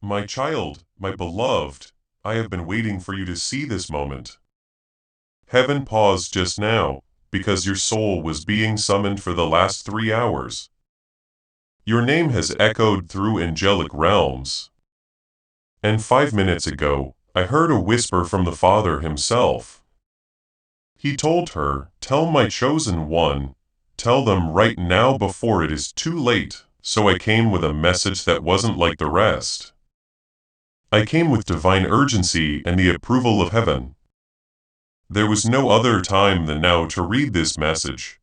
My child, my beloved, I have been waiting for you to see this moment. Heaven paused just now, because your soul was being summoned for the last 3 hours. Your name has echoed through angelic realms. And 5 minutes ago, I heard a whisper from the Father himself. He told her, "Tell my chosen one, tell them right now before it is too late." So I came with a message that wasn't like the rest. I came with divine urgency and the approval of heaven. There was no other time than now to read this message.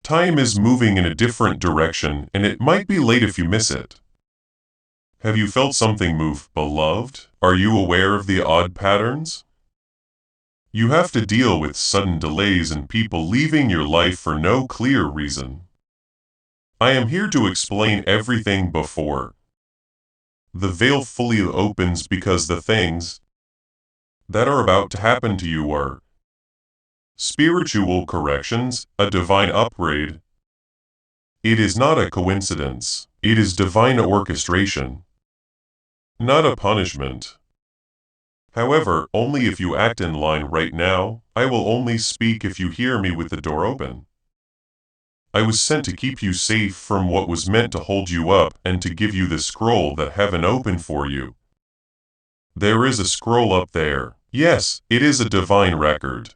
Time is moving in a different direction, and it might be late if you miss it. Have you felt something move, beloved? Are you aware of the odd patterns? You have to deal with sudden delays and people leaving your life for no clear reason. I am here to explain everything before the veil fully opens, because the things that are about to happen to you are spiritual corrections, a divine upgrade. It is not a coincidence. It is divine orchestration, not a punishment. However, only if you act in line right now. I will only speak if you hear me with the door open. I was sent to keep you safe from what was meant to hold you up and to give you the scroll that heaven opened for you. There is a scroll up there. Yes, it is a divine record.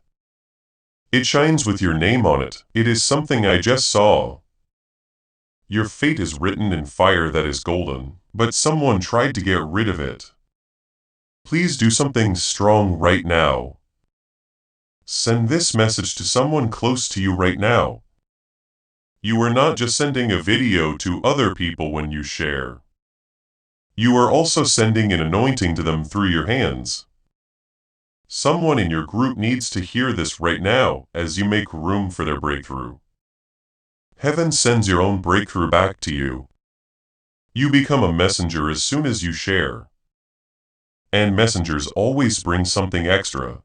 It shines with your name on it. It is something I just saw. Your fate is written in fire that is golden, but someone tried to get rid of it. Please do something strong right now. Send this message to someone close to you right now. You are not just sending a video to other people when you share. You are also sending an anointing to them through your hands. Someone in your group needs to hear this right now as you make room for their breakthrough. Heaven sends your own breakthrough back to you. You become a messenger as soon as you share. And messengers always bring something extra.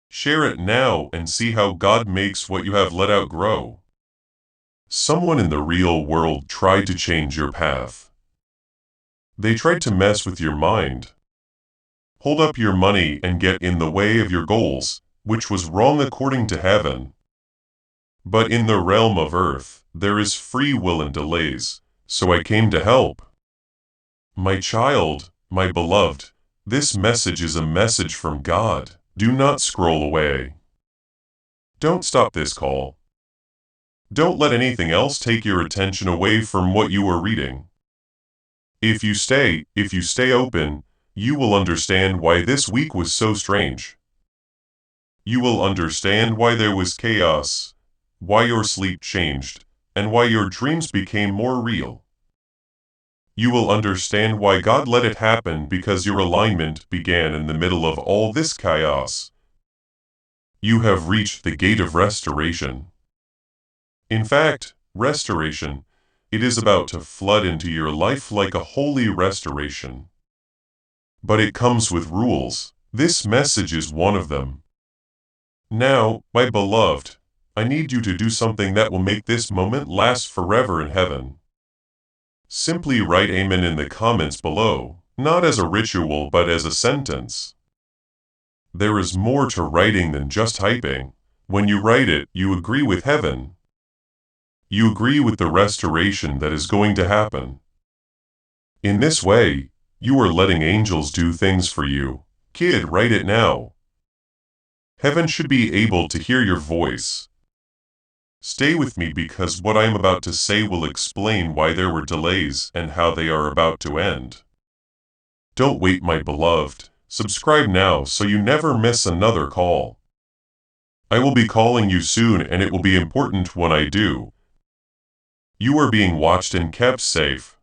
Share it now and see how God makes what you have let out grow. Someone in the real world tried to change your path. They tried to mess with your mind, hold up your money and get in the way of your goals, which was wrong according to heaven. But in the realm of earth, there is free will and delays, so I came to help. My child, my beloved, this message is a message from God. Do not scroll away. Don't stop this call. Don't let anything else take your attention away from what you are reading. If you stay open, you will understand why this week was so strange. You will understand why there was chaos, why your sleep changed, and why your dreams became more real. You will understand why God let it happen, because your alignment began in the middle of all this chaos. You have reached the gate of restoration. In fact, restoration, it is about to flood into your life like a holy restoration. But it comes with rules. This message is one of them. Now, my beloved, I need you to do something that will make this moment last forever in heaven. Simply write Amen in the comments below, not as a ritual but as a sentence. There is more to writing than just typing. When you write it, you agree with heaven. You agree with the restoration that is going to happen. In this way, you are letting angels do things for you. Kid, write it now. Heaven should be able to hear your voice. Stay with me, because what I am about to say will explain why there were delays and how they are about to end. Don't wait, my beloved. Subscribe now so you never miss another call. I will be calling you soon, and it will be important when I do. You are being watched and kept safe.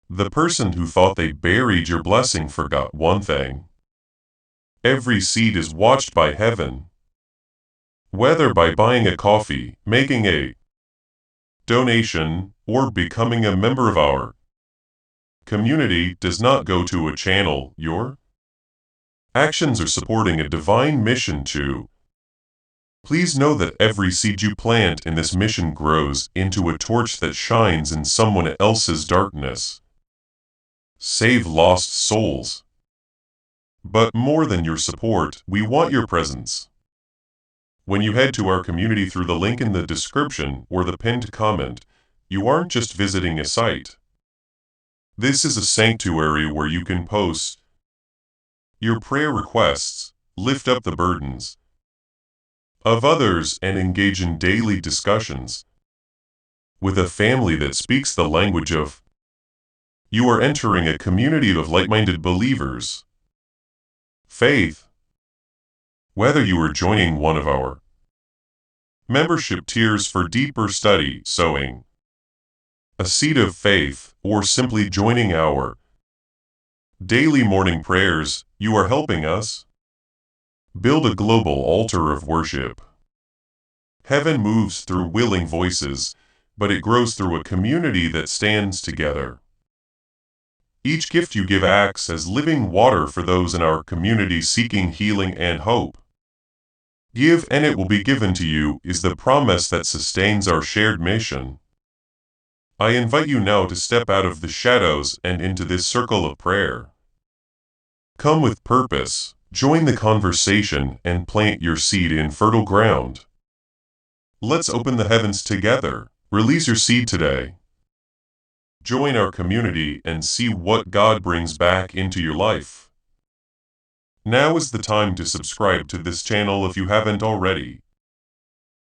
The person who thought they buried your blessing forgot one thing. Every seed is watched by heaven. Whether by buying a coffee, making a donation, or becoming a member of our community, does not go to a channel. Your actions are supporting a divine mission too. Please know that every seed you plant in this mission grows into a torch that shines in someone else's darkness. save lost souls. But more than your support, we want your presence. When you head to our community through the link in the description or the pinned comment, you aren't just visiting a site. This is a sanctuary where you can post your prayer requests, lift up the burdens of others, and engage in daily discussions with a family that speaks the language of. You are entering a community of like-minded believers. Faith. Whether you are joining one of our membership tiers for deeper study, sowing a seed of faith, or simply joining our daily morning prayers, you are helping us build a global altar of worship. Heaven moves through willing voices, but it grows through a community that stands together. Each gift you give acts as living water for those in our community seeking healing and hope. Give and it will be given to you is the promise that sustains our shared mission. I invite you now to step out of the shadows and into this circle of prayer. Come with purpose, join the conversation, and plant your seed in fertile ground. Let's open the heavens together. Release your seed today. Join our community and see what God brings back into your life. Now is the time to subscribe to this channel if you haven't already.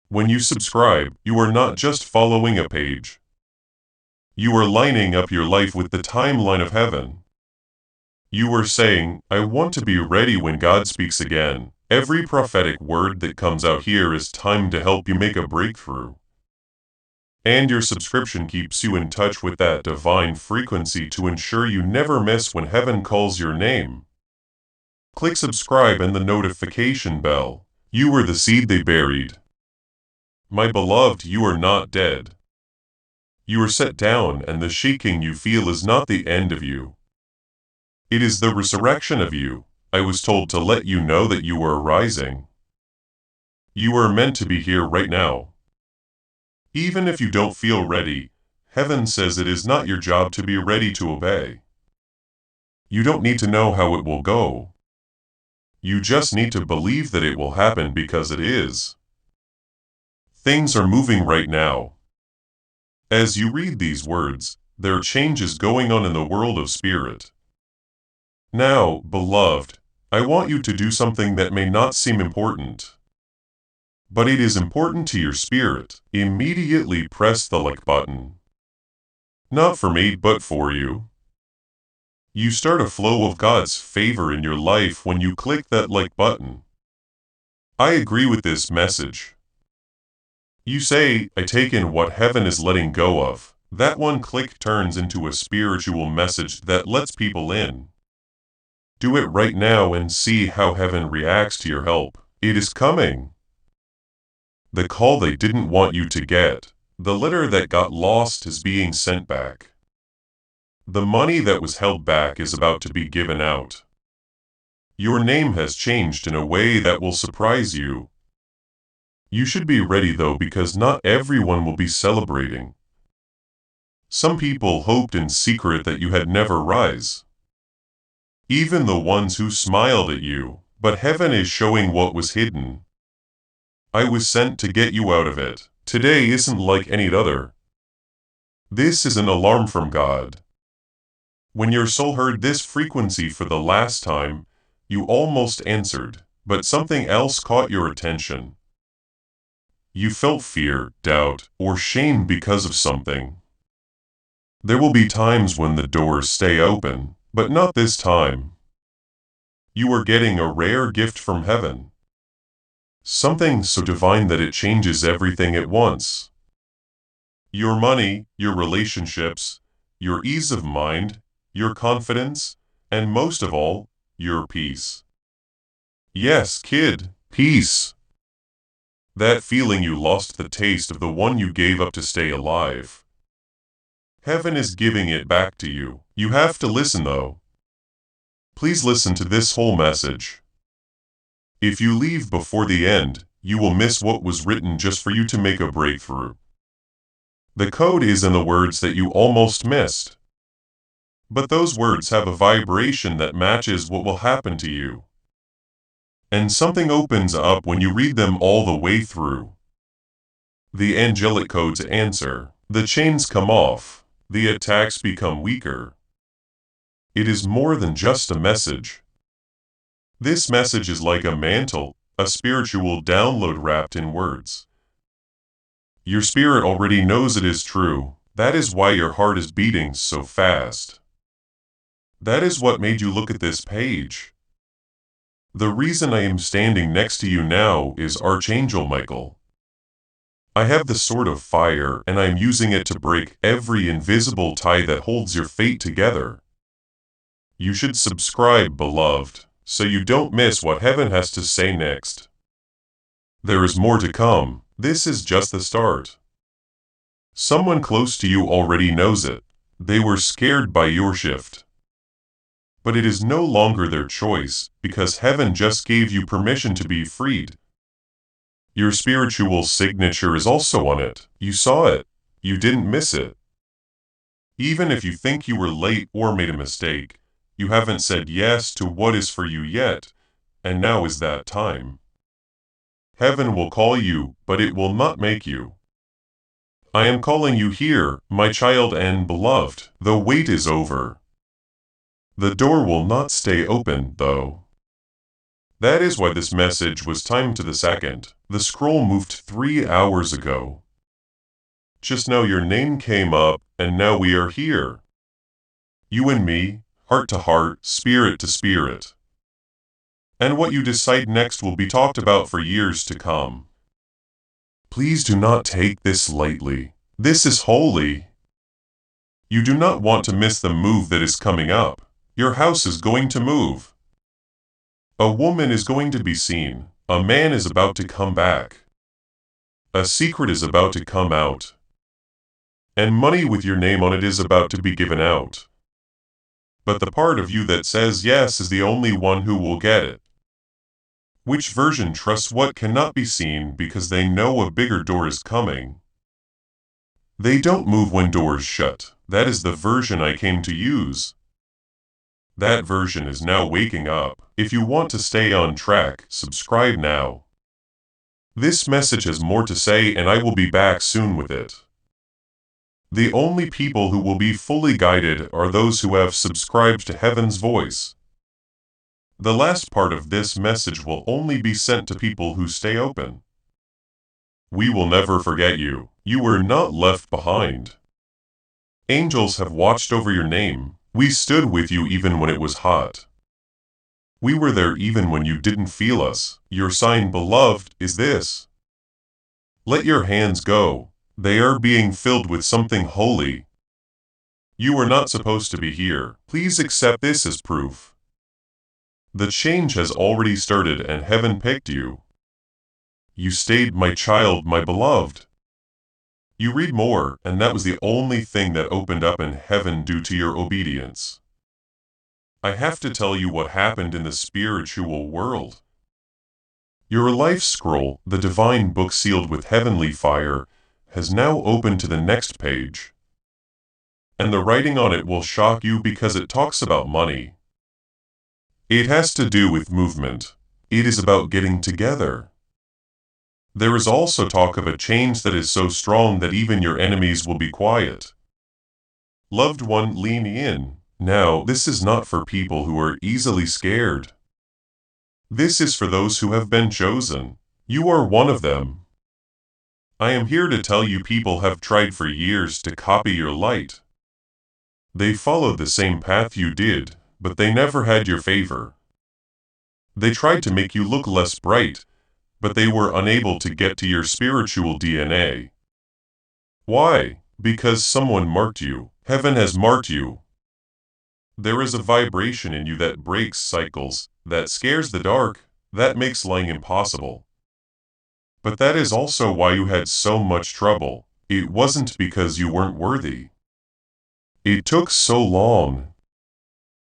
When you subscribe, you are not just following a page. You are lining up your life with the timeline of heaven. You are saying, I want to be ready when God speaks again. Every prophetic word that comes out here is timed to help you make a breakthrough. And your subscription keeps you in touch with that divine frequency to ensure you never miss when heaven calls your name. Click subscribe and the notification bell. You were the seed they buried. My beloved, you are not dead. You are set down, and the shaking you feel is not the end of you. It is the resurrection of you. I was told to let you know that you are rising. You are meant to be here right now. Even if you don't feel ready, heaven says it is not your job to be ready to obey. You don't need to know how it will go. You just need to believe that it will happen because it is. Things are moving right now. As you read these words, there are changes going on in the world of spirit. Now, beloved, I want you to do something that may not seem important, but it is important to your spirit. Immediately press the like button. Not for me, but for you. You start a flow of God's favor in your life when you click that like button. I agree with this message. You say, I take in what heaven is letting go of. That one click turns into a spiritual message that lets people in. Do it right now and see how heaven reacts to your help. It is coming. The call they didn't want you to get, the letter that got lost is being sent back. The money that was held back is about to be given out. Your name has changed in a way that will surprise you. You should be ready though, because not everyone will be celebrating. Some people hoped in secret that you had never rise. Even the ones who smiled at you, but heaven is showing what was hidden. I was sent to get you out of it. Today isn't like any other. This is an alarm from God. When your soul heard this frequency for the last time, you almost answered, but something else caught your attention. You felt fear, doubt, or shame because of something. There will be times when the doors stay open, but not this time. You are getting a rare gift from heaven. Something so divine that it changes everything at once. Your money, your relationships, your ease of mind, your confidence, and most of all, your peace. Yes, kid, peace. That feeling you lost the taste of, the one you gave up to stay alive. Heaven is giving it back to you. You have to listen though. Please listen to this whole message. If you leave before the end, you will miss what was written just for you to make a breakthrough. The code is in the words that you almost missed. But those words have a vibration that matches what will happen to you. And something opens up when you read them all the way through. The angelic codes answer, the chains come off, the attacks become weaker. It is more than just a message. This message is like a mantle, a spiritual download wrapped in words. Your spirit already knows it is true. That is why your heart is beating so fast. That is what made you look at this page. The reason I am standing next to you now is Archangel Michael. I have the sword of fire and I am using it to break every invisible tie that holds your fate together. You should subscribe, beloved, so you don't miss what heaven has to say next. There is more to come. This is just the start. Someone close to you already knows it. They were scared by your shift. But it is no longer their choice, because heaven just gave you permission to be freed. Your spiritual signature is also on it. You saw it. You didn't miss it. Even if you think you were late or made a mistake, you haven't said yes to what is for you yet, and now is that time. Heaven will call you, but it will not make you. I am calling you here, my child and beloved. The wait is over. The door will not stay open, though. That is why this message was timed to the second. The scroll moved 3 hours ago. Just now your name came up, and now we are here. You and me, heart to heart, spirit to spirit. And what you decide next will be talked about for years to come. Please do not take this lightly. This is holy. You do not want to miss the move that is coming up. Your house is going to move. A woman is going to be seen. A man is about to come back. A secret is about to come out. And money with your name on it is about to be given out. But the part of you that says yes is the only one who will get it. Which version trusts what cannot be seen because they know a bigger door is coming? They don't move when doors shut. That is the version I came to use. That version is now waking up. If you want to stay on track, subscribe now. This message has more to say and I will be back soon with it. The only people who will be fully guided are those who have subscribed to Heaven's voice. The last part of this message will only be sent to people who stay open. We will never forget you. You were not left behind. Angels have watched over your name. We stood with you even when it was hot. We were there even when you didn't feel us. Your sign, beloved, is this. Let your hands go. They are being filled with something holy. You were not supposed to be here. Please accept this as proof. The change has already started and heaven picked you. You stayed, my child, my beloved. You read more, and that was the only thing that opened up in heaven due to your obedience. I have to tell you what happened in the spiritual world. Your life scroll, the divine book sealed with heavenly fire, has now opened to the next page. And the writing on it will shock you because it talks about money. It has to do with movement. It is about getting together. There is also talk of a change that is so strong that even your enemies will be quiet. Loved one, lean in. Now, this is not for people who are easily scared. This is for those who have been chosen. You are one of them. I am here to tell you people have tried for years to copy your light. They followed the same path you did, but they never had your favor. They tried to make you look less bright, but they were unable to get to your spiritual DNA. Why? Because someone marked you. Heaven has marked you. There is a vibration in you that breaks cycles, that scares the dark, that makes lying impossible. But that is also why you had so much trouble. It wasn't because you weren't worthy. It took so long.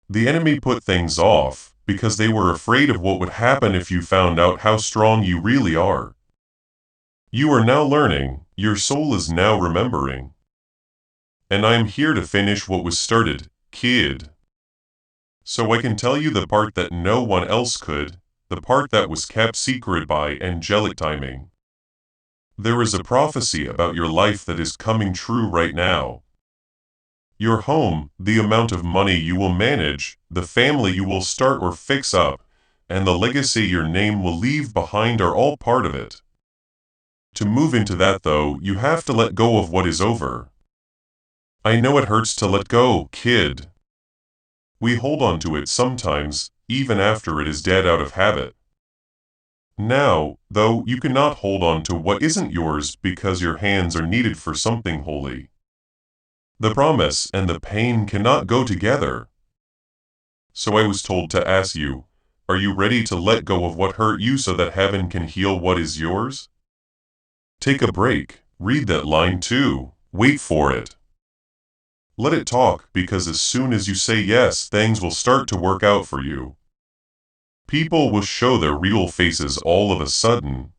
The enemy put things off, because they were afraid of what would happen if you found out how strong you really are. You are now learning, your soul is now remembering. And I am here to finish what was started. kid. So I can tell you the part that no one else could, the part that was kept secret by angelic timing. There is a prophecy about your life that is coming true right now. Your home, the amount of money you will manage, the family you will start or fix up, and the legacy your name will leave behind are all part of it. To move into that, though, you have to let go of what is over. I know it hurts to let go, kid. We hold on to it sometimes, even after it is dead out of habit. Now, though, you cannot hold on to what isn't yours because your hands are needed for something holy. The promise and the pain cannot go together. So I was told to ask you, are you ready to let go of what hurt you so that heaven can heal what is yours? Take a break, read that line too, wait for it. Let it talk, because as soon as you say yes, things will start to work out for you. People will show their real faces all of a sudden.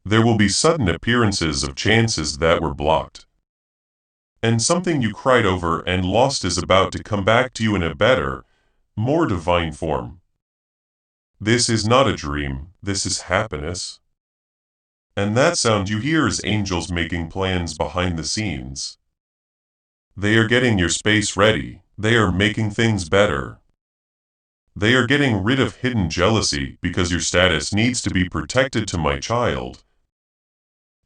There will be sudden appearances of chances that were blocked. And something you cried over and lost is about to come back to you in a better, more divine form. This is not a dream, this is happiness. And that sound you hear is angels making plans behind the scenes. They are getting your space ready, they are making things better. They are getting rid of hidden jealousy because your status needs to be protected to my child.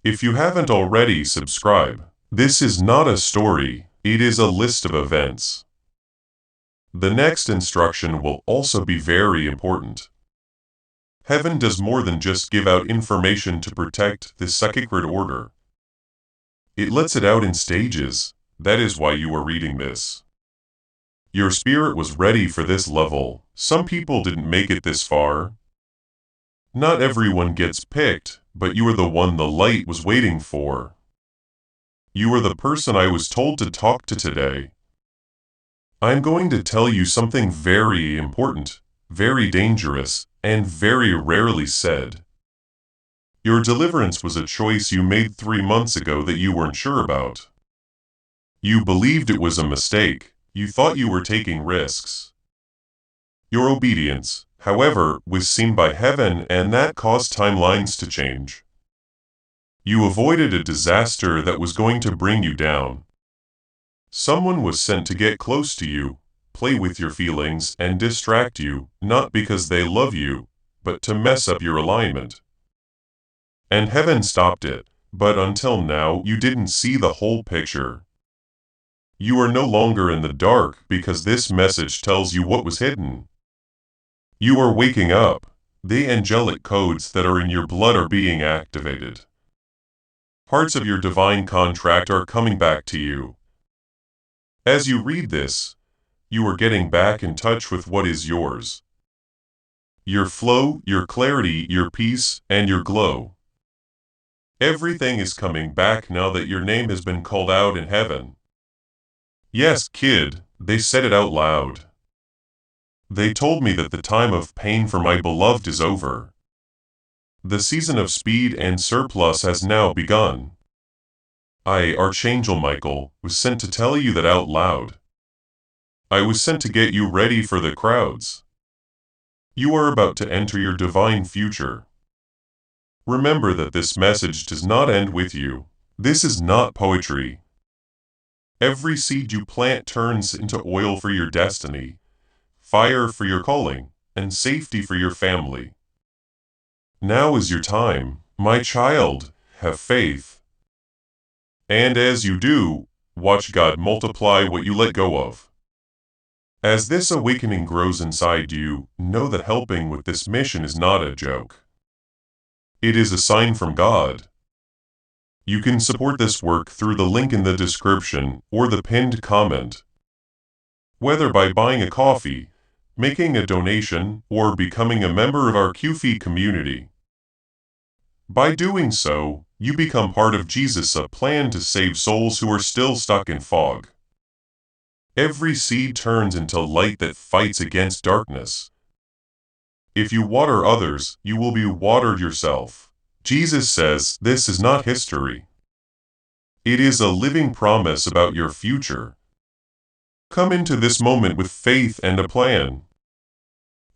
If you haven't already, subscribe. This is not a story, it is a list of events. The next instruction will also be very important. Heaven does more than just give out information to protect the sacred order. It lets it out in stages, that is why you are reading this. Your spirit was ready for this level, some people didn't make it this far. Not everyone gets picked, but you are the one the light was waiting for. You are the person I was told to talk to today. I'm going to tell you something very important, very dangerous, and very rarely said. Your deliverance was a choice you made 3 months ago that you weren't sure about. You believed it was a mistake, you thought you were taking risks. Your obedience, however, was seen by heaven, and that caused timelines to change. You avoided a disaster that was going to bring you down. Someone was sent to get close to you, play with your feelings, and distract you, not because they love you, but to mess up your alignment. And heaven stopped it, but until now you didn't see the whole picture. You are no longer in the dark because this message tells you what was hidden. You are waking up. The angelic codes that are in your blood are being activated. Parts of your divine contract are coming back to you. As you read this, you are getting back in touch with what is yours. Your flow, your clarity, your peace, and your glow. Everything is coming back now that your name has been called out in heaven. Yes, kid, they said it out loud. They told me that the time of pain for my beloved is over. The season of speed and surplus has now begun. I, Archangel Michael, was sent to tell you that out loud. I was sent to get you ready for the crowds. You are about to enter your divine future. Remember that this message does not end with you. This is not poetry. Every seed you plant turns into oil for your destiny, fire for your calling, and safety for your family. Now is your time, my child, have faith. And as you do, watch God multiply what you let go of. As this awakening grows inside you, know that helping with this mission is not a joke. It is a sign from God. You can support this work through the link in the description or the pinned comment. Whether by buying a coffee, making a donation, or becoming a member of our QFE community. By doing so, you become part of Jesus' plan to save souls who are still stuck in fog. Every seed turns into light that fights against darkness. If you water others, you will be watered yourself. Jesus says this is not history. It is a living promise about your future. Come into this moment with faith and a plan.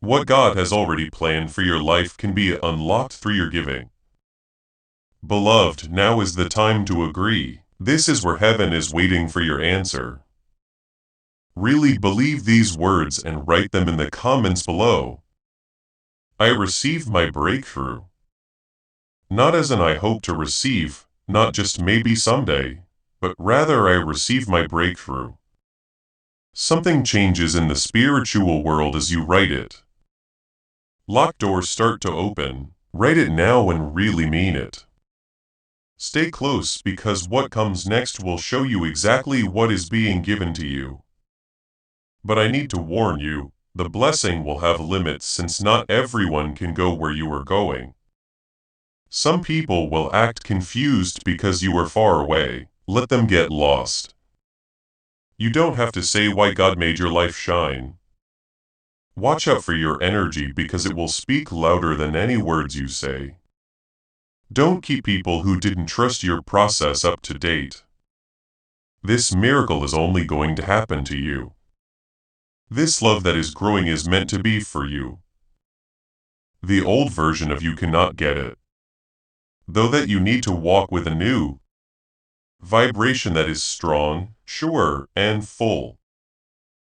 What God has already planned for your life can be unlocked through your giving. Beloved, now is the time to agree. This is where heaven is waiting for your answer. Really believe these words and write them in the comments below. I received my breakthrough. Not as in I hope to receive, not just maybe someday, but rather I receive my breakthrough. Something changes in the spiritual world as you write it. Locked doors start to open. Write it now and really mean it. Stay close because what comes next will show you exactly what is being given to you. But I need to warn you, the blessing will have limits since not everyone can go where you are going. Some people will act confused because you are far away. Let them get lost. You don't have to say why God made your life shine. Watch out for your energy because it will speak louder than any words you say. Don't keep people who didn't trust your process up to date. This miracle is only going to happen to you. This love that is growing is meant to be for you. The old version of you cannot get it. Though that you need to walk with a new vibration that is strong, sure, and full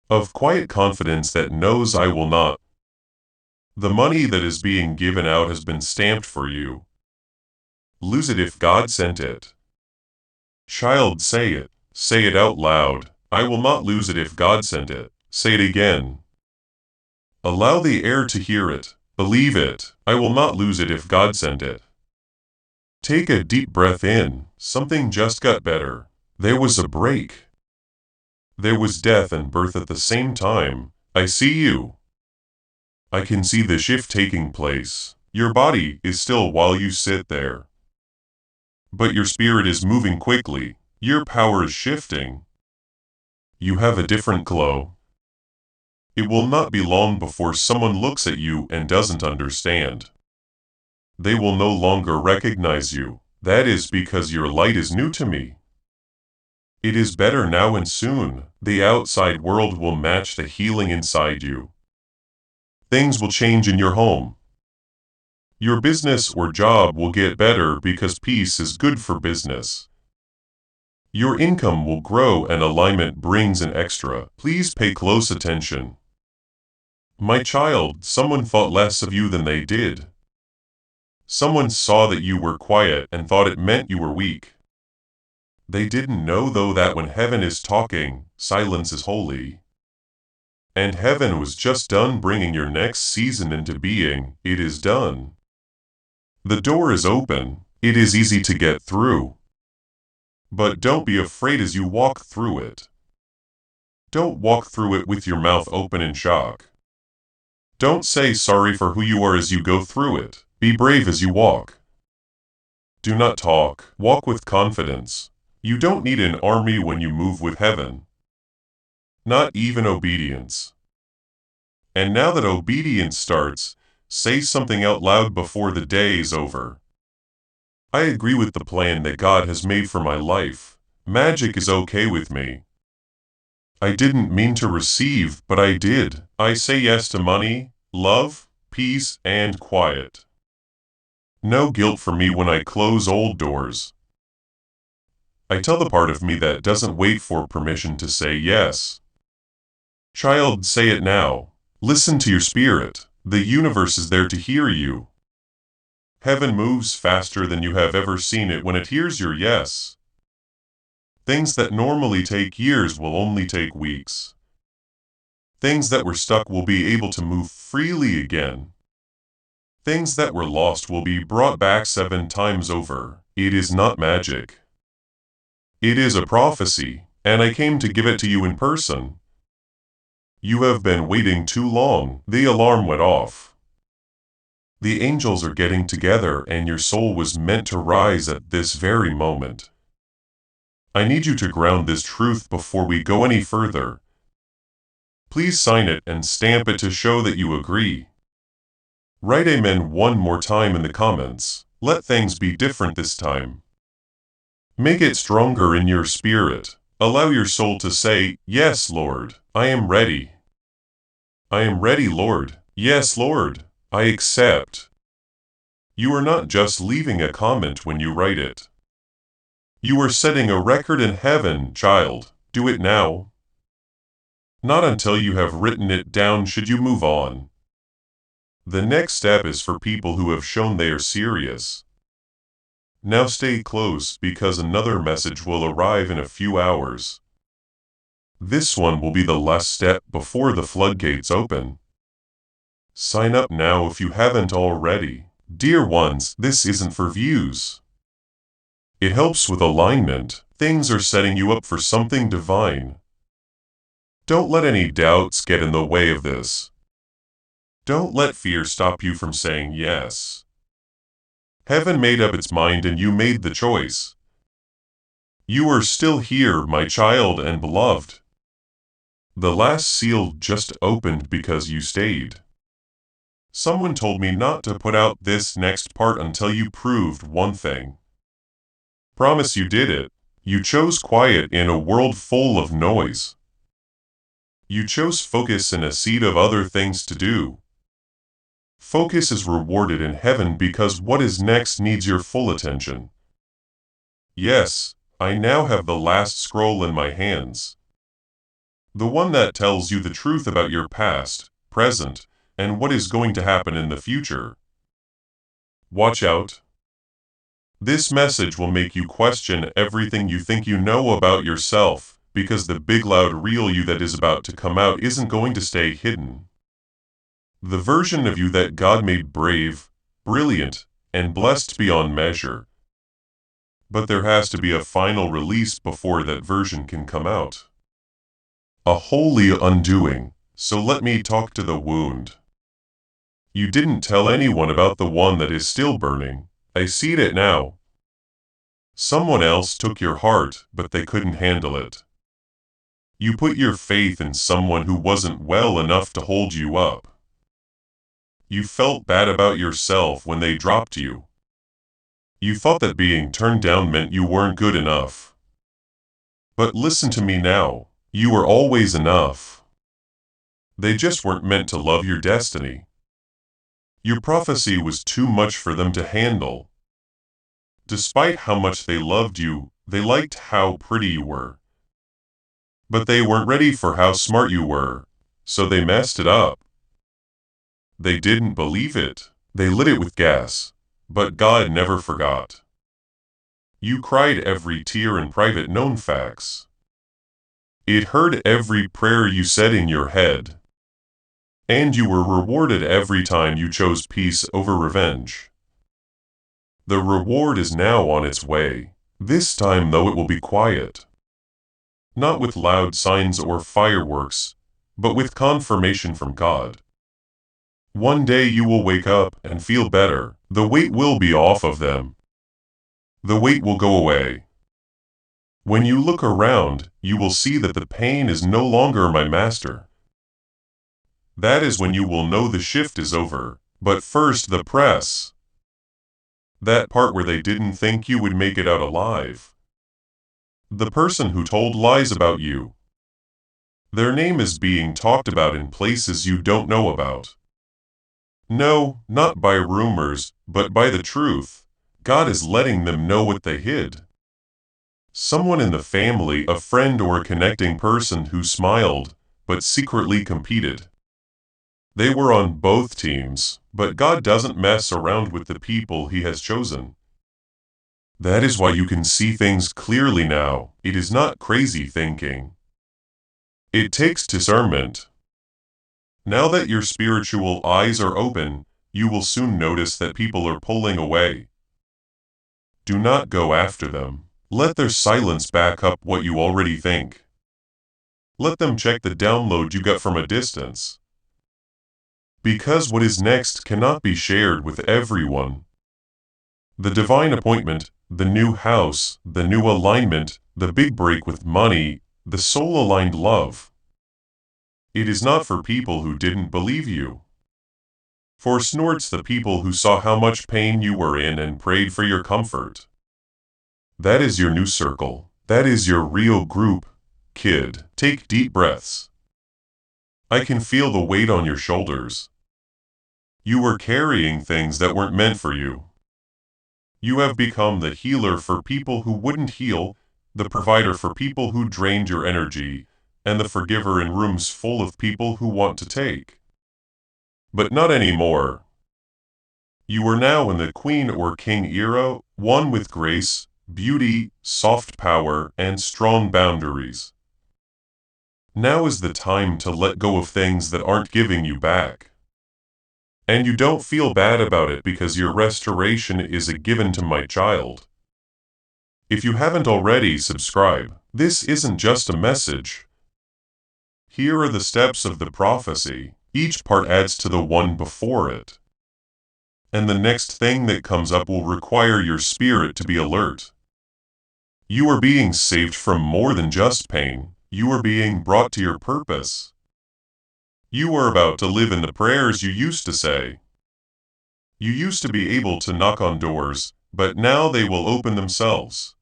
of quiet confidence that knows I will not. The money that is being given out has been stamped for you. Lose it if God sent it. Child, say it. Say it out loud. I will not lose it if God sent it. Say it again. Allow the air to hear it. Believe it. I will not lose it if God sent it. Take a deep breath in. Something just got better. There was a break. There was death and birth at the same time. I see you. I can see the shift taking place. Your body is still while you sit there. But your spirit is moving quickly. Your power is shifting. You have a different glow. It will not be long before someone looks at you and doesn't understand. They will no longer recognize you. That is because your light is new to me. It is better now and soon. The outside world will match the healing inside you. Things will change in your home. Your business or job will get better because peace is good for business. Your income will grow and alignment brings an extra. Please pay close attention. My child, someone thought less of you than they did. Someone saw that you were quiet and thought it meant you were weak. They didn't know though that when heaven is talking, silence is holy. And heaven was just done bringing your next season into being. It is done. The door is open. It is easy to get through. But don't be afraid as you walk through it. Don't walk through it with your mouth open in shock. Don't say sorry for who you are as you go through it. Be brave as you walk. Do not talk. Walk with confidence. You don't need an army when you move with heaven. Not even obedience. And now that obedience starts, say something out loud before the day is over. I agree with the plan that God has made for my life. Magic is okay with me. I didn't mean to receive, but I did. I say yes to money, love, peace, and quiet. No guilt for me when I close old doors. I tell the part of me that doesn't wait for permission to say yes. Child, say it now. Listen to your spirit. The universe is there to hear you. Heaven moves faster than you have ever seen it when it hears your yes. Things that normally take years will only take weeks. Things that were stuck will be able to move freely again. Things that were lost will be brought back 7 times over. It is not magic. It is a prophecy, and I came to give it to you in person. You have been waiting too long. The alarm went off. The angels are getting together and your soul was meant to rise at this very moment. I need you to ground this truth before we go any further. Please sign it and stamp it to show that you agree. Write amen one more time in the comments. Let things be different this time. Make it stronger in your spirit. Allow your soul to say, "Yes, Lord, I am ready. I am ready, Lord. Yes, Lord, I accept." You are not just leaving a comment when you write it. You are setting a record in heaven, child. Do it now. Not until you have written it down should you move on. The next step is for people who have shown they are serious. Now stay close because another message will arrive in a few hours. This one will be the last step before the floodgates open. Sign up now if you haven't already. Dear ones, this isn't for views. It helps with alignment. Things are setting you up for something divine. Don't let any doubts get in the way of this. Don't let fear stop you from saying yes. Heaven made up its mind and you made the choice. You are still here, my child and beloved. The last seal just opened because you stayed. Someone told me not to put out this next part until you proved one thing. Promise you did it. You chose quiet in a world full of noise. You chose focus in a sea of other things to do. Focus is rewarded in heaven because what is next needs your full attention. Yes, I now have the last scroll in my hands. The one that tells you the truth about your past, present, and what is going to happen in the future. Watch out. This message will make you question everything you think you know about yourself, because the big loud real you that is about to come out isn't going to stay hidden. The version of you that God made brave, brilliant, and blessed beyond measure. But there has to be a final release before that version can come out. A holy undoing, so let me talk to the wound. You didn't tell anyone about the one that is still burning. I see it now. Someone else took your heart, but they couldn't handle it. You put your faith in someone who wasn't well enough to hold you up. You felt bad about yourself when they dropped you. You thought that being turned down meant you weren't good enough. But listen to me now, you were always enough. They just weren't meant to love your destiny. Your prophecy was too much for them to handle. Despite how much they loved you, they liked how pretty you were. But they weren't ready for how smart you were, so they messed it up. They didn't believe it. They lit it with gas. But God never forgot. You cried every tear in private known facts. It heard every prayer you said in your head. And you were rewarded every time you chose peace over revenge. The reward is now on its way. This time though it will be quiet. Not with loud signs or fireworks, but with confirmation from God. One day you will wake up and feel better. The weight will be off of them. The weight will go away. When you look around, you will see that the pain is no longer my master. That is when you will know the shift is over. But first the press. That part where they didn't think you would make it out alive. The person who told lies about you. Their name is being talked about in places you don't know about. No, not by rumors, but by the truth. God is letting them know what they hid. Someone in the family, a friend or a connecting person who smiled, but secretly competed. They were on both teams, but God doesn't mess around with the people He has chosen. That is why you can see things clearly now. It is not crazy thinking. It takes discernment. Now that your spiritual eyes are open, you will soon notice that people are pulling away. Do not go after them. Let their silence back up what you already think. Let them check the download you got from a distance. Because what is next cannot be shared with everyone. The divine appointment, the new house, the new alignment, the big break with money, the soul-aligned love. It is not for people who didn't believe you. For snorts the people who saw how much pain you were in and prayed for your comfort. That is your new circle. That is your real group, kid. Take deep breaths. I can feel the weight on your shoulders. You were carrying things that weren't meant for you. You have become the healer for people who wouldn't heal, the provider for people who drained your energy, and the forgiver in rooms full of people who want to take. But not anymore. You are now in the queen or king era, one with grace, beauty, soft power, and strong boundaries. Now is the time to let go of things that aren't giving you back. And you don't feel bad about it because your restoration is a given to my child. If you haven't already, subscribe. This isn't just a message. Here are the steps of the prophecy. Each part adds to the one before it. And the next thing that comes up will require your spirit to be alert. You are being saved from more than just pain. You are being brought to your purpose. You are about to live in the prayers you used to say. You used to be able to knock on doors, but now they will open themselves.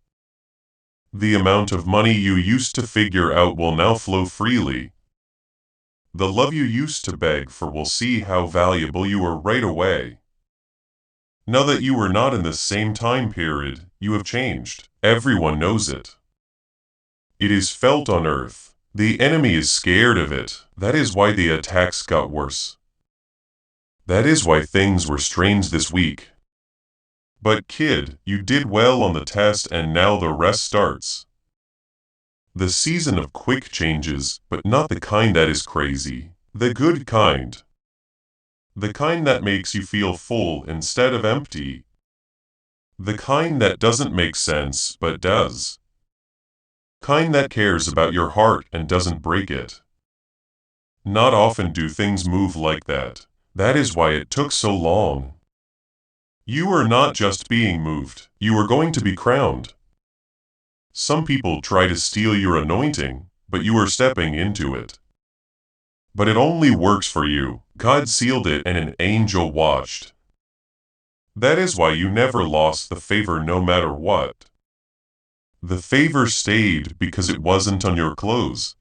The amount of money you used to figure out will now flow freely. The love you used to beg for will see how valuable you are right away. Now that you are not in the same time period, you have changed. Everyone knows it. It is felt on Earth. The enemy is scared of it. That is why the attacks got worse. That is why things were strange this week. But kid, you did well on the test and now the rest starts. The season of quick changes, but not the kind that is crazy. The good kind. The kind that makes you feel full instead of empty. The kind that doesn't make sense but does. Kind that cares about your heart and doesn't break it. Not often do things move like that. That is why it took so long. You are not just being moved, you are going to be crowned. Some people try to steal your anointing, but you are stepping into it. But it only works for you. God sealed it and an angel watched. That is why you never lost the favor no matter what. The favor stayed because it wasn't on your clothes.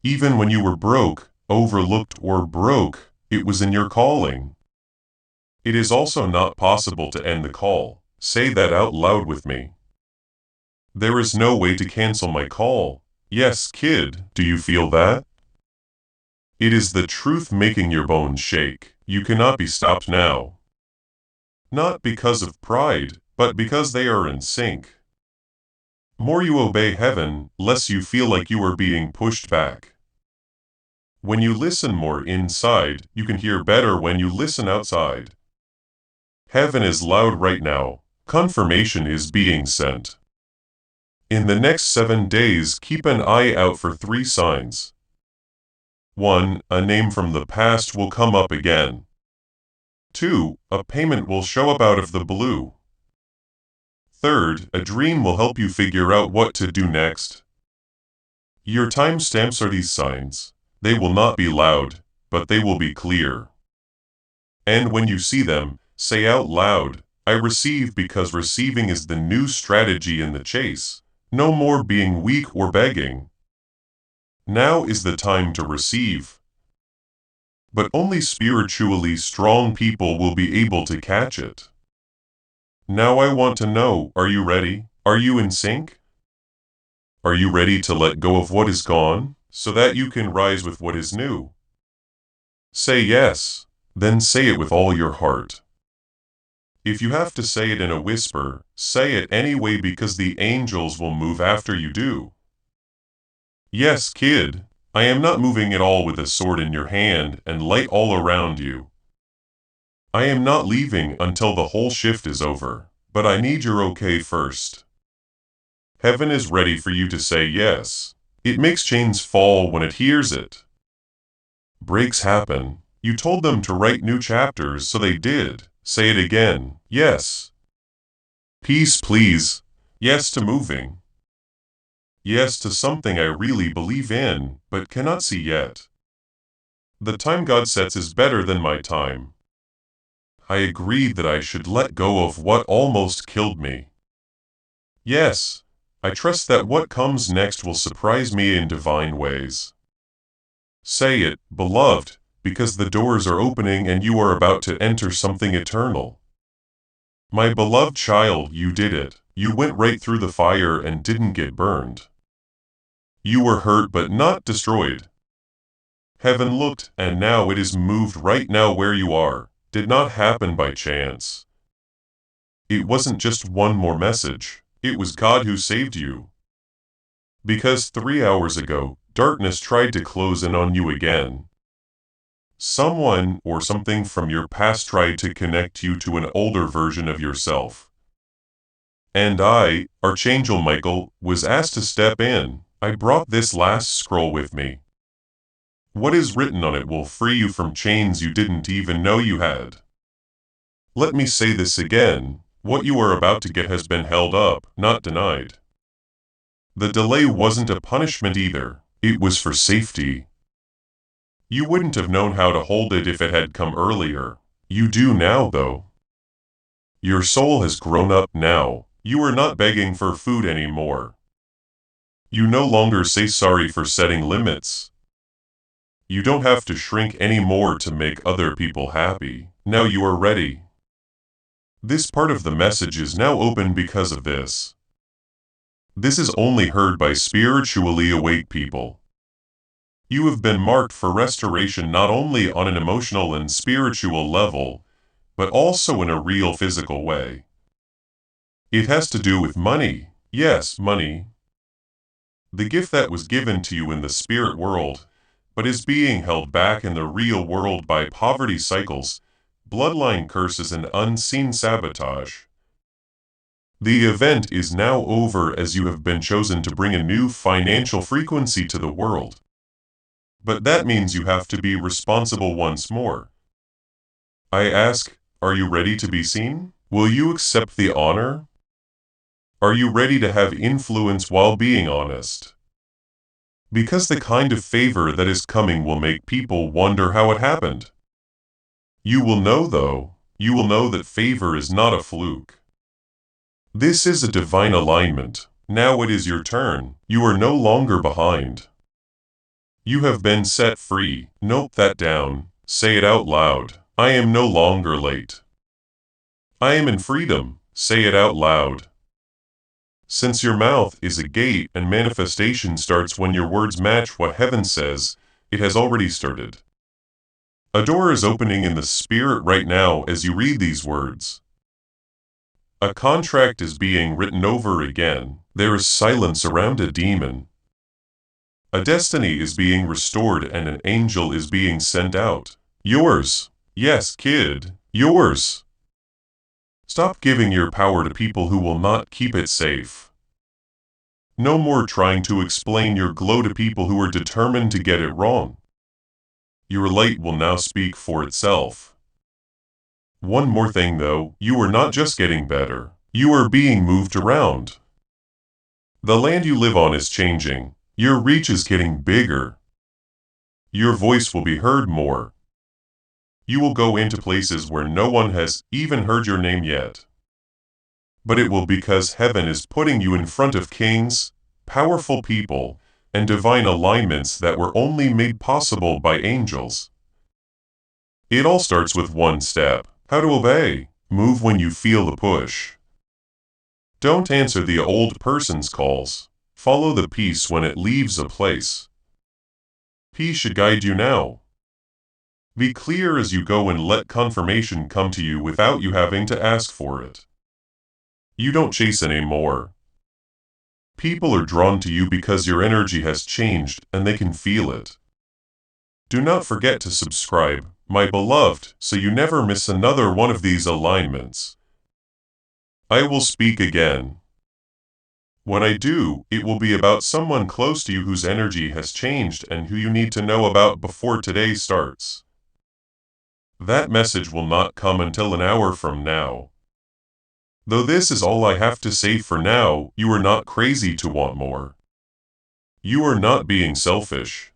Even when you were broke, overlooked, or broke, it was in your calling. It is also not possible to end the call. Say that out loud with me. There is no way to cancel my call. Yes, kid, do you feel that? It is the truth making your bones shake. You cannot be stopped now. Not because of pride, but because they are in sync. More you obey heaven, less you feel like you are being pushed back. When you listen more inside, you can hear better when you listen outside. Heaven is loud right now. Confirmation is being sent. In the next 7 days, keep an eye out for 3 signs. 1. A name from the past will come up again. 2. A payment will show up out of the blue. 3rd, a dream will help you figure out what to do next. Your timestamps are these signs. They will not be loud, but they will be clear. And when you see them, say out loud, I receive, because receiving is the new strategy in the chase. No more being weak or begging. Now is the time to receive. But only spiritually strong people will be able to catch it. Now I want to know, are you ready? Are you in sync? Are you ready to let go of what is gone, so that you can rise with what is new? Say yes, then say it with all your heart. If you have to say it in a whisper, say it anyway, because the angels will move after you do. Yes, kid, I am not moving at all with a sword in your hand and light all around you. I am not leaving until the whole shift is over, but I need your okay first. Heaven is ready for you to say yes. It makes chains fall when it hears it. Breaks happen. You told them to write new chapters, so they did. Say it again. Yes. Peace, please. Yes to moving. Yes to something I really believe in, but cannot see yet. The time God sets is better than my time. I agreed that I should let go of what almost killed me. Yes, I trust that what comes next will surprise me in divine ways. Say it, beloved, because the doors are opening and you are about to enter something eternal. My beloved child, you did it. You went right through the fire and didn't get burned. You were hurt but not destroyed. Heaven looked, and now it is moved right now where you are. Did not happen by chance. It wasn't just one more message. It was God who saved you. Because 3 hours ago, darkness tried to close in on you again. Someone or something from your past tried to connect you to an older version of yourself. And I, Archangel Michael, was asked to step in. I brought this last scroll with me. What is written on it will free you from chains you didn't even know you had. Let me say this again, what you are about to get has been held up, not denied. The delay wasn't a punishment either, it was for safety. You wouldn't have known how to hold it if it had come earlier. You do now, though. Your soul has grown up now. You are not begging for food anymore. You no longer say sorry for setting limits. You don't have to shrink anymore to make other people happy. Now you are ready. This part of the message is now open because of this. This is only heard by spiritually awake people. You have been marked for restoration not only on an emotional and spiritual level, but also in a real physical way. It has to do with money. Yes, money. The gift that was given to you in the spirit world, but is being held back in the real world by poverty cycles, bloodline curses and unseen sabotage. The event is now over as you have been chosen to bring a new financial frequency to the world. But that means you have to be responsible once more. I ask, are you ready to be seen? Will you accept the honor? Are you ready to have influence while being honest? Because the kind of favor that is coming will make people wonder how it happened. You will know though, you will know that favor is not a fluke. This is a divine alignment. Now it is your turn. You are no longer behind. You have been set free. Note that down. Say it out loud. I am no longer late. I am in freedom. Say it out loud. Since your mouth is a gate and manifestation starts when your words match what heaven says, it has already started. A door is opening in the spirit right now as you read these words. A contract is being written over again. There is silence around a demon. A destiny is being restored and an angel is being sent out. Yours. Yes, kid. Yours. Stop giving your power to people who will not keep it safe. No more trying to explain your glow to people who are determined to get it wrong. Your light will now speak for itself. One more thing though, you are not just getting better, you are being moved around. The land you live on is changing, your reach is getting bigger. Your voice will be heard more. You will go into places where no one has even heard your name yet. But it will because heaven is putting you in front of kings, powerful people, and divine alignments that were only made possible by angels. It all starts with one step. How to obey. Move when you feel the push. Don't answer the old person's calls. Follow the peace when it leaves a place. Peace should guide you now. Be clear as you go and let confirmation come to you without you having to ask for it. You don't chase anymore. People are drawn to you because your energy has changed and they can feel it. Do not forget to subscribe, my beloved, so you never miss another one of these alignments. I will speak again. When I do, it will be about someone close to you whose energy has changed and who you need to know about before today starts. That message will not come until an hour from now. Though this is all I have to say for now, you are not crazy to want more. You are not being selfish.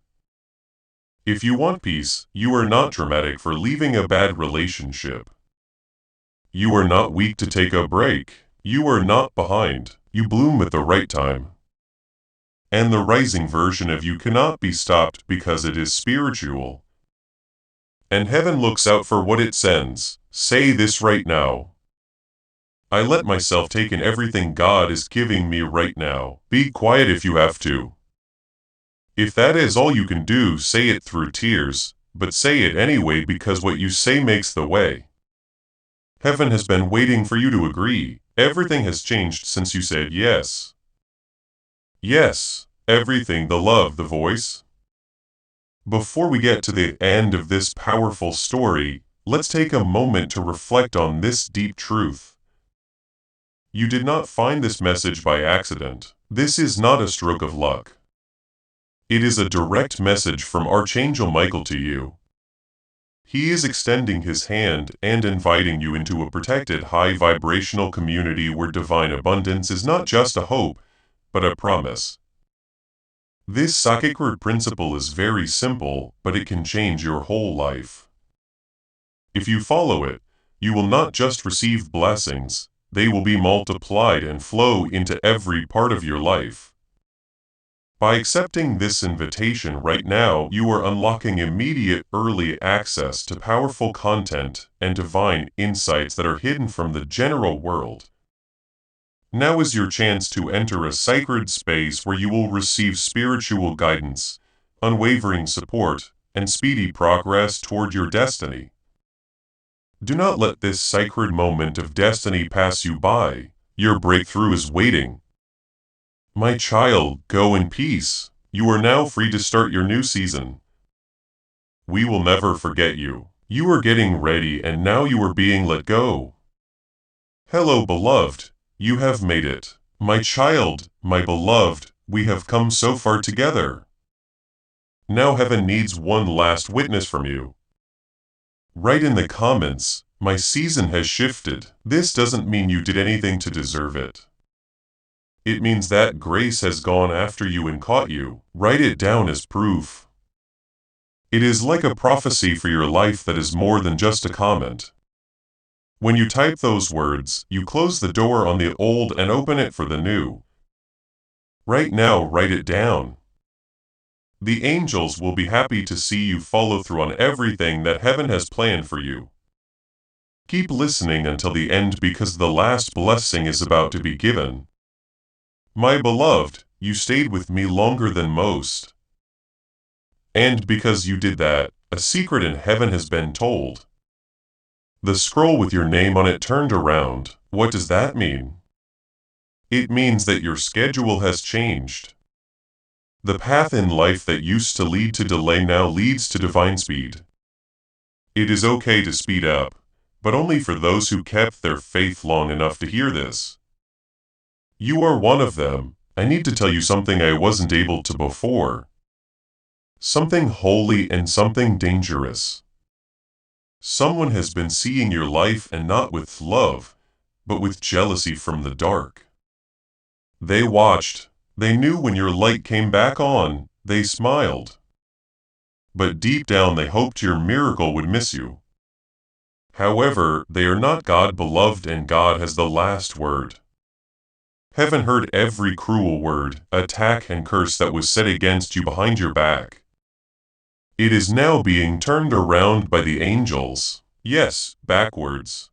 If you want peace, you are not dramatic for leaving a bad relationship. You are not weak to take a break. You are not behind. You bloom at the right time. And the rising version of you cannot be stopped because it is spiritual. And heaven looks out for what it sends. Say this right now. I let myself take in everything God is giving me right now. Be quiet if you have to. If that is all you can do, say it through tears, but say it anyway because what you say makes the way. Heaven has been waiting for you to agree. Everything has changed since you said yes. Yes, everything, the love, the voice. Before we get to the end of this powerful story, let's take a moment to reflect on this deep truth. You did not find this message by accident. This is not a stroke of luck. It is a direct message from Archangel Michael to you. He is extending his hand and inviting you into a protected, high-vibrational community where divine abundance is not just a hope, but a promise. This sacred principle is very simple, but it can change your whole life. If you follow it, you will not just receive blessings, they will be multiplied and flow into every part of your life. By accepting this invitation right now, you are unlocking immediate early access to powerful content and divine insights that are hidden from the general world. Now is your chance to enter a sacred space where you will receive spiritual guidance, unwavering support, and speedy progress toward your destiny. Do not let this sacred moment of destiny pass you by. Your breakthrough is waiting. My child, go in peace. You are now free to start your new season. We will never forget you. You are getting ready and now you are being let go. Hello, beloved. You have made it. My child, my beloved, we have come so far together. Now heaven needs one last witness from you. Write in the comments, my season has shifted. This doesn't mean you did anything to deserve it. It means that grace has gone after you and caught you. Write it down as proof. It is like a prophecy for your life that is more than just a comment. When you type those words, you close the door on the old and open it for the new. Right now, write it down. The angels will be happy to see you follow through on everything that heaven has planned for you. Keep listening until the end because the last blessing is about to be given. My beloved, you stayed with me longer than most. And because you did that, a secret in heaven has been told. The scroll with your name on it turned around. What does that mean? It means that your schedule has changed. The path in life that used to lead to delay now leads to divine speed. It is okay to speed up, but only for those who kept their faith long enough to hear this. You are one of them. I need to tell you something I wasn't able to before. Something holy and something dangerous. Someone has been seeing your life and not with love, but with jealousy from the dark. They watched. They knew when your light came back on, they smiled. But deep down they hoped your miracle would miss you. However, they are not God beloved and God has the last word. Heaven heard every cruel word, attack and curse that was said against you behind your back. It is now being turned around by the angels. Yes, backwards.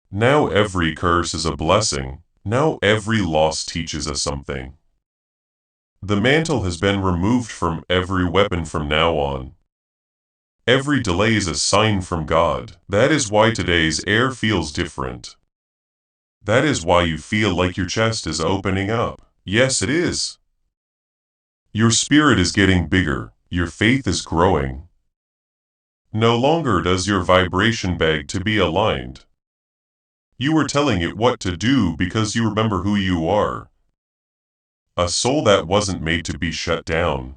Now every curse is a blessing. Now every loss teaches us something. The mantle has been removed from every weapon from now on. Every delay is a sign from God. That is why today's air feels different. That is why you feel like your chest is opening up. Yes, it is. Your spirit is getting bigger. Your faith is growing. No longer does your vibration beg to be aligned. You are telling it what to do because you remember who you are. A soul that wasn't made to be shut down.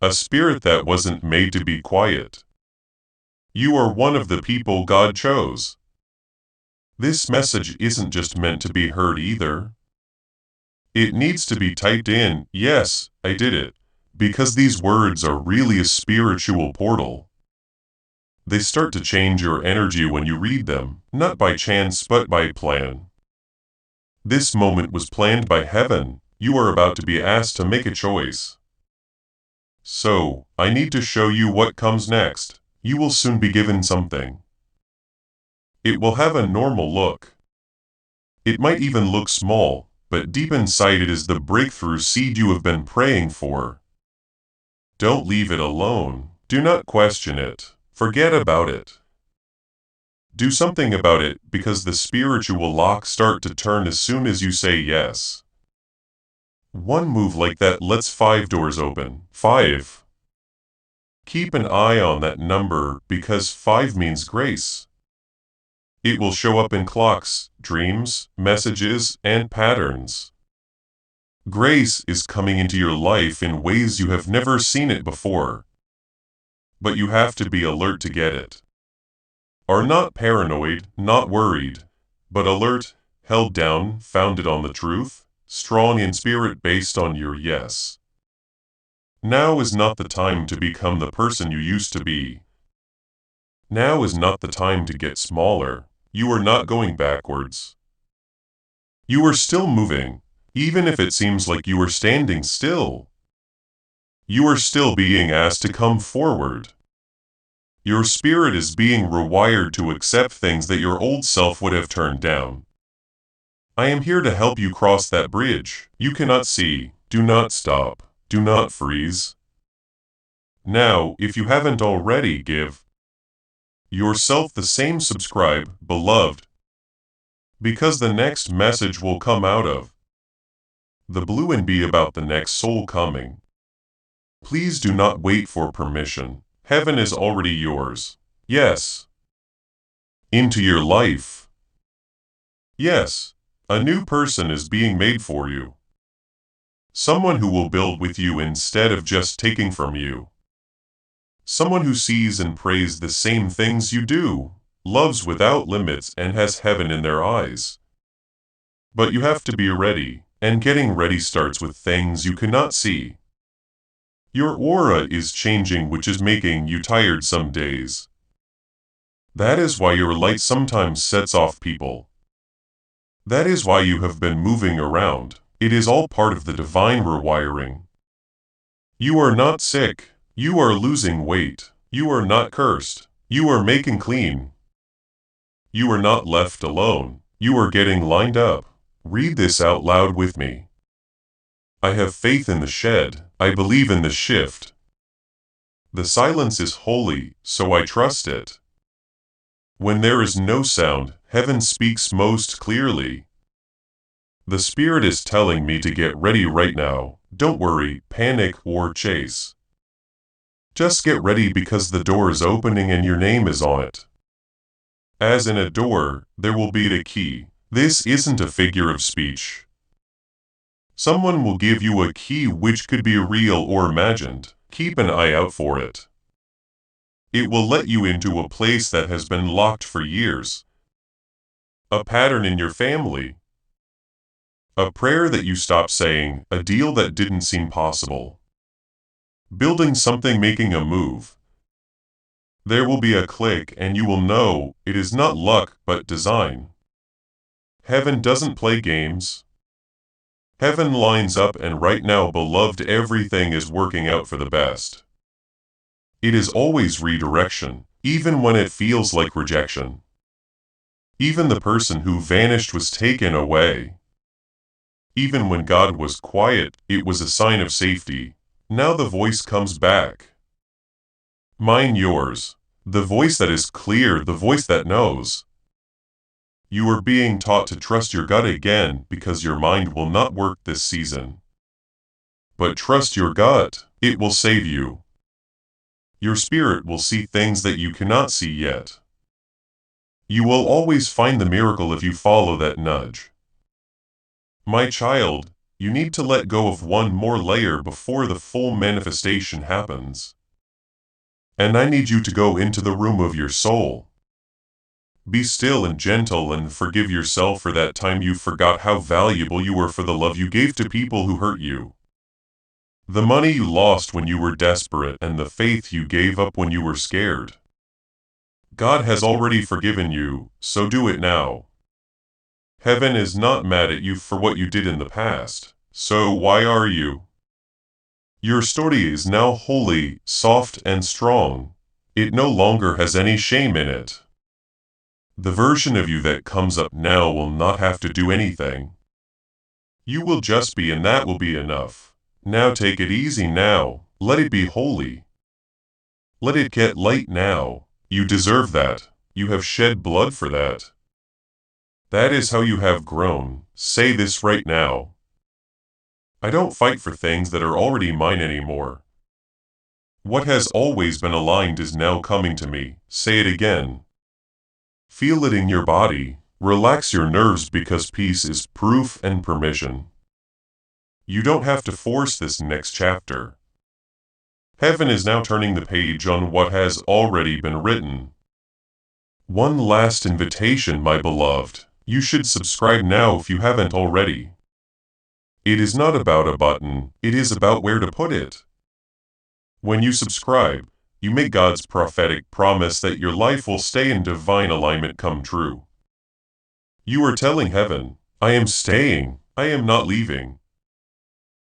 A spirit that wasn't made to be quiet. You are one of the people God chose. This message isn't just meant to be heard either. It needs to be typed in, yes, I did it, because these words are really a spiritual portal. They start to change your energy when you read them, not by chance but by plan. This moment was planned by heaven. You are about to be asked to make a choice. So, I need to show you what comes next. You will soon be given something. It will have a normal look. It might even look small, but deep inside it is the breakthrough seed you have been praying for. Don't leave it alone. Do not question it. Forget about it. Do something about it, because the spiritual locks start to turn as soon as you say yes. One move like that lets 5 doors open. 5. Keep an eye on that number, because 5 means grace. It will show up in clocks, dreams, messages, and patterns. Grace is coming into your life in ways you have never seen it before. But you have to be alert to get it. Are not paranoid, not worried, but alert, held down, founded on the truth, strong in spirit based on your yes. Now is not the time to become the person you used to be. Now is not the time to get smaller. You are not going backwards. You are still moving, even if it seems like you are standing still. You are still being asked to come forward. Your spirit is being rewired to accept things that your old self would have turned down. I am here to help you cross that bridge. You cannot see. Do not stop. Do not freeze. Now, if you haven't already, give yourself the same subscribe, beloved, because the next message will come out of the blue and be about the next soul coming. Please do not wait for permission. Heaven is already yours. Yes. Into your life. Yes. A new person is being made for you. Someone who will build with you instead of just taking from you. Someone who sees and prays the same things you do, loves without limits and has heaven in their eyes. But you have to be ready, and getting ready starts with things you cannot see. Your aura is changing, which is making you tired some days. That is why your light sometimes sets off people. That is why you have been moving around. It is all part of the divine rewiring. You are not sick. You are losing weight. You are not cursed. You are making clean. You are not left alone. You are getting lined up. Read this out loud with me. I have faith in the shed. I believe in the shift. The silence is holy, so I trust it. When there is no sound, heaven speaks most clearly. The Spirit is telling me to get ready right now. Don't worry, panic, or chase. Just get ready because the door is opening and your name is on it. As in a door, there will be the key. This isn't a figure of speech. Someone will give you a key which could be real or imagined. Keep an eye out for it. It will let you into a place that has been locked for years. A pattern in your family. A prayer that you stopped saying, a deal that didn't seem possible. Building something, making a move. There will be a click and you will know it is not luck but design. Heaven doesn't play games. Heaven lines up, and right now, beloved, everything is working out for the best. It is always redirection, even when it feels like rejection. Even the person who vanished was taken away. Even when God was quiet, it was a sign of safety. Now the voice comes back. Mine, yours. The voice that is clear, the voice that knows. You are being taught to trust your gut again because your mind will not work this season. But trust your gut, it will save you. Your spirit will see things that you cannot see yet. You will always find the miracle if you follow that nudge. My child, you need to let go of one more layer before the full manifestation happens. And I need you to go into the room of your soul. Be still and gentle and forgive yourself for that time you forgot how valuable you were, for the love you gave to people who hurt you. The money you lost when you were desperate and the faith you gave up when you were scared. God has already forgiven you, so do it now. Heaven is not mad at you for what you did in the past, so why are you? Your story is now holy, soft, and strong. It no longer has any shame in it. The version of you that comes up now will not have to do anything. You will just be, and that will be enough. Now take it easy now. Let it be holy. Let it get light now. You deserve that. You have shed blood for that. That is how you have grown. Say this right now. I don't fight for things that are already mine anymore. What has always been aligned is now coming to me. Say it again. Feel it in your body. Relax your nerves because peace is proof and permission. You don't have to force this next chapter. Heaven is now turning the page on what has already been written. One last invitation, my beloved. You should subscribe now if you haven't already. It is not about a button, it is about where to put it. When you subscribe, you make God's prophetic promise that your life will stay in divine alignment come true. You are telling heaven, I am staying, I am not leaving.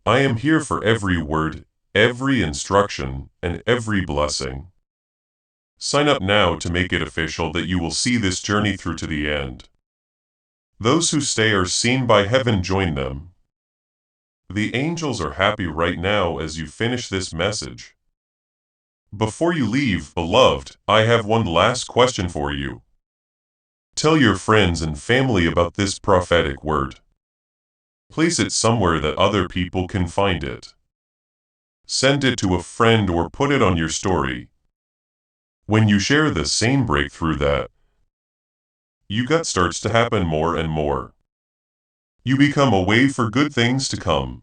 I am here for every word, every instruction, and every blessing. Sign up now to make it official that you will see this journey through to the end. Those who stay are seen by heaven. Join them. The angels are happy right now as you finish this message. Before you leave, beloved, I have one last question for you. Tell your friends and family about this prophetic word. Place it somewhere that other people can find it. Send it to a friend or put it on your story. When you share the same breakthrough that you got starts to happen more and more. You become a way for good things to come.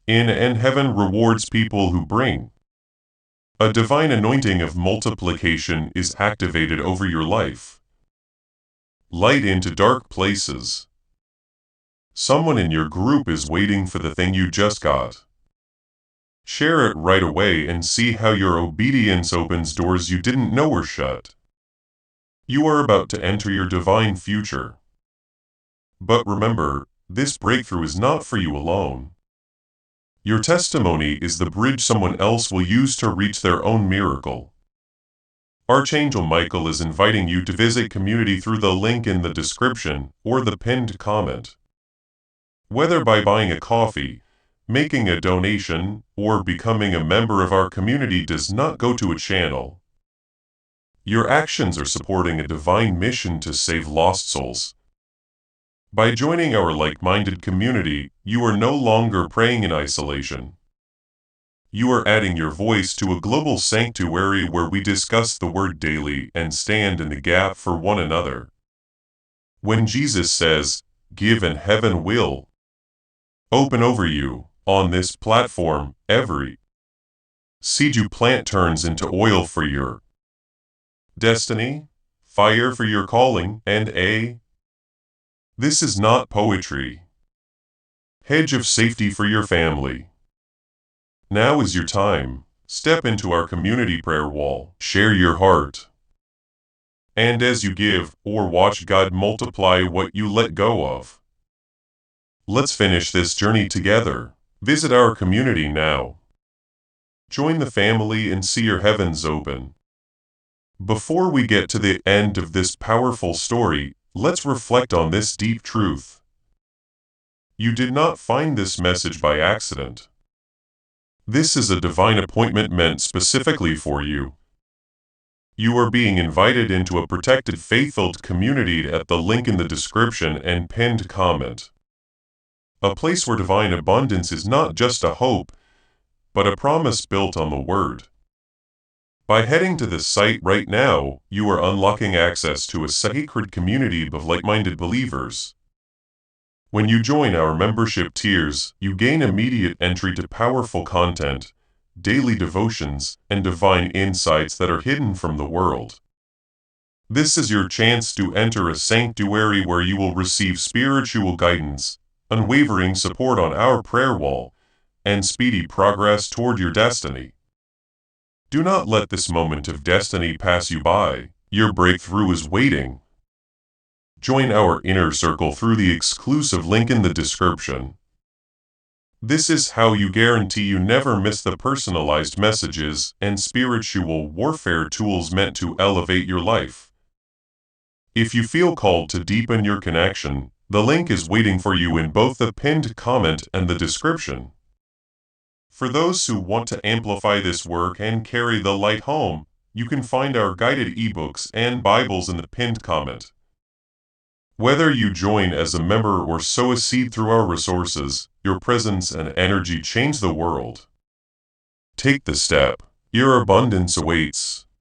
And heaven rewards people who bring. A divine anointing of multiplication is activated over your life. Light into dark places. Someone in your group is waiting for the thing you just got. Share it right away and see how your obedience opens doors you didn't know were shut. You are about to enter your divine future. But remember, this breakthrough is not for you alone. Your testimony is the bridge someone else will use to reach their own miracle. Archangel Michael is inviting you to visit community through the link in the description or the pinned comment. Whether by buying a coffee, making a donation, or becoming a member of our community does not go to a channel. Your actions are supporting a divine mission to save lost souls. By joining our like-minded community, you are no longer praying in isolation. You are adding your voice to a global sanctuary where we discuss the word daily and stand in the gap for one another. When Jesus says, "Give and heaven will open over you," on this platform, every seed you plant turns into oil for your destiny, fire for your calling, and this is not poetry. Hedge of safety for your family. Now is your time. Step into our community prayer wall. Share your heart. And as you give or watch God multiply what you let go of. Let's finish this journey together. Visit our community now. Join the family and see your heavens open. Before we get to the end of this powerful story, let's reflect on this deep truth. You did not find this message by accident. This is a divine appointment meant specifically for you. You are being invited into a protected, faith-filled community at the link in the description and pinned comment. A place where divine abundance is not just a hope, but a promise built on the Word. By heading to this site right now, you are unlocking access to a sacred community of like-minded believers. When you join our membership tiers, you gain immediate entry to powerful content, daily devotions, and divine insights that are hidden from the world. This is your chance to enter a sanctuary where you will receive spiritual guidance, unwavering support on our prayer wall, and speedy progress toward your destiny. Do not let this moment of destiny pass you by. Your breakthrough is waiting. Join our inner circle through the exclusive link in the description. This is how you guarantee you never miss the personalized messages and spiritual warfare tools meant to elevate your life. If you feel called to deepen your connection, the link is waiting for you in both the pinned comment and the description. For those who want to amplify this work and carry the light home, you can find our guided ebooks and Bibles in the pinned comment. Whether you join as a member or sow a seed through our resources, your presence and energy change the world. Take the step. Your abundance awaits.